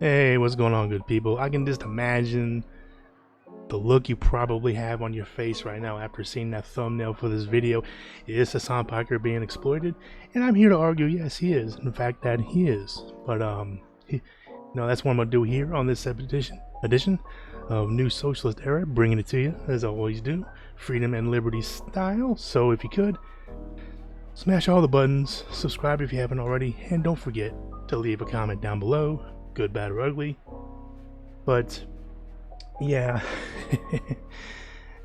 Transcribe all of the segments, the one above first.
Hey, what's going on, good people? I can just imagine the look you probably have on your face right now after seeing that thumbnail for this video. Is Hassan Piker being exploited? And I'm here to argue, yes, he is. In fact, that he is. But that's what I'm gonna do here on this edition of New Socialist Era, bringing it to you as I always do, freedom and liberty style. So if you could, smash all the buttons, subscribe if you haven't already, and don't forget to leave a comment down below, good, bad, or ugly. But yeah,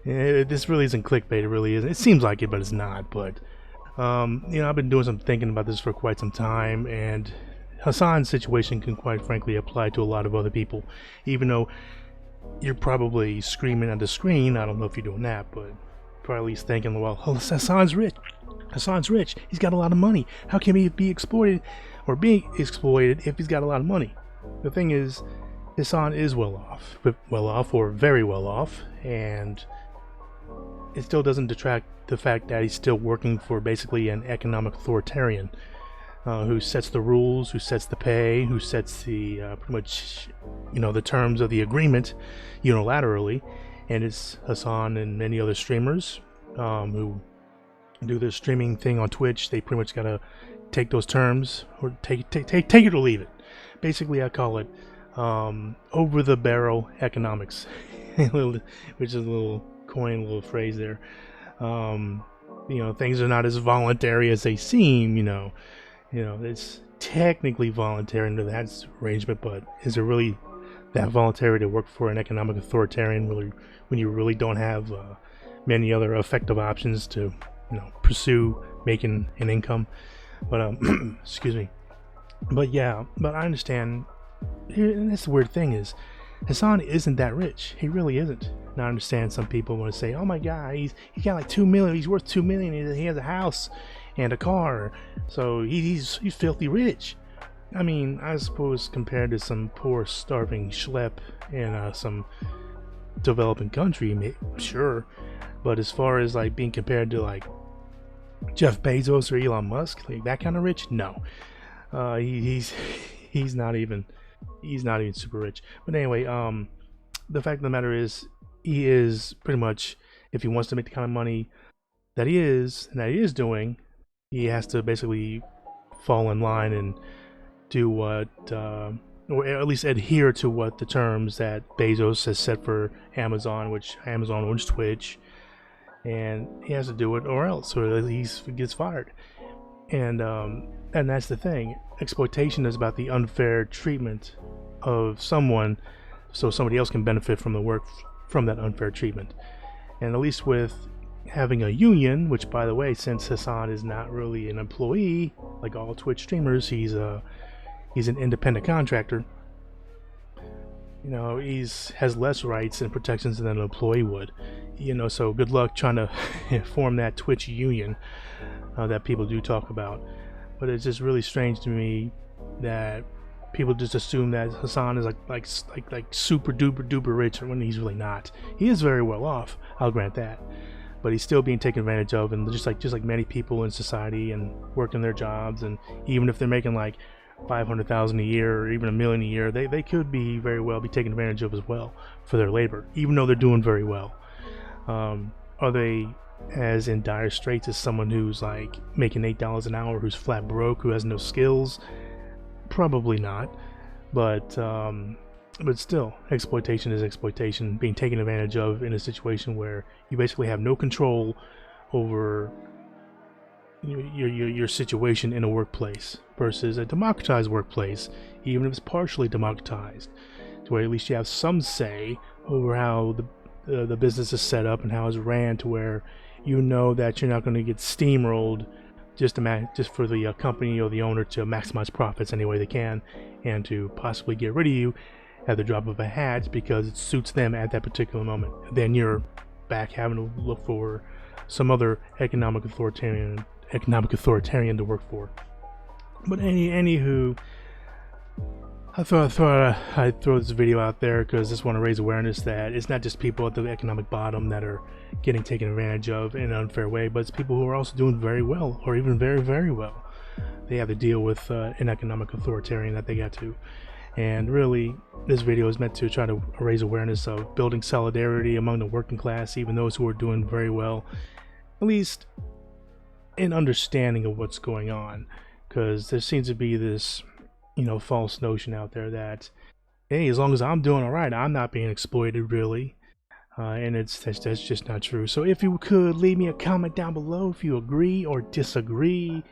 this really isn't clickbait. It really isn't. It seems like it, but it's not. But I've been doing some thinking about this for quite some time, and Hassan's situation can quite frankly apply to a lot of other people. Even though you're probably screaming at the screen, I don't know if you're doing that, but probably at least thinking, well, Hassan's rich. Hassan's rich. He's got a lot of money. How can he be exploited or being exploited if he's got a lot of money? The thing is, Hasan is well off or very well off, and it still doesn't detract the fact that he's still working for basically an economic authoritarian who sets the rules, who sets the pay, who sets the pretty much the terms of the agreement unilaterally. And it's Hasan and many other streamers who do their streaming thing on Twitch. They pretty much gotta take those terms or take it or leave it. Basically, I call it over the barrel economics, which is a little little phrase there. Things are not as voluntary as they seem. It's technically voluntary under that arrangement, but is it really that voluntary to work for an economic authoritarian really, when you really don't have many other effective options to pursue making an income? But excuse me. But I understand. And that's the weird thing is, Hasan isn't that rich. He really isn't. Now I understand some people want to say, "Oh my God, he's got like $2 million. He's worth $2 million. He has a house and a car, so he's filthy rich." I mean, I suppose compared to some poor starving schlep in some developing country, sure. But as far as like being compared to like Jeff Bezos or Elon Musk, like that kind of rich, no. He's not even super rich. But anyway, the fact of the matter is, he is pretty much, if he wants to make the kind of money that he is doing, he has to basically fall in line and do what, or at least adhere to what the terms that Bezos has set for Amazon, which owns Twitch, and he has to do it or else, or he gets fired. And that's the thing. Exploitation is about the unfair treatment of someone, so somebody else can benefit from the work from that unfair treatment. And at least with having a union, which by the way, since Hasan is not really an employee like all Twitch streamers, he's an independent contractor. Has less rights and protections than an employee would. So good luck trying to form that Twitch union that people do talk about. But it's just really strange to me that people just assume that Hasan is like super duper rich when he's really not. He is very well off, I'll grant that, but he's still being taken advantage of, and just like many people in society and working their jobs, and even if they're making like 500,000 a year or even $1 million a year, they could be very well be taken advantage of as well for their labor, even though they're doing very well. Are they as in dire straits as someone who's like making $8 an hour, who's flat broke, who has no skills? Probably not. But still, exploitation is exploitation, being taken advantage of in a situation where you basically have no control over your situation in a workplace versus a democratized workplace, even if it's partially democratized, to where at least you have some say over how the business is set up and how it's ran, to where that you're not going to get steamrolled just for the company or the owner to maximize profits any way they can, and to possibly get rid of you at the drop of a hat because it suits them at that particular moment. Then you're back having to look for some other economic authoritarian to work for. But anywho, I thought I'd throw this video out there because I just want to raise awareness that it's not just people at the economic bottom that are getting taken advantage of in an unfair way, but it's people who are also doing very well, or even very, very well. They have to deal with an economic authoritarian that they got to. And really, this video is meant to try to raise awareness of building solidarity among the working class, even those who are doing very well, at least in understanding of what's going on. Because there seems to be this, false notion out there that, hey, as long as I'm doing all right, I'm not being exploited, really. And that's just not true. So if you could leave me a comment down below if you agree or disagree.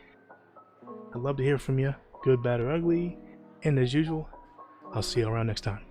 I'd love to hear from you, good, bad, or ugly. And as usual, I'll see you around next time.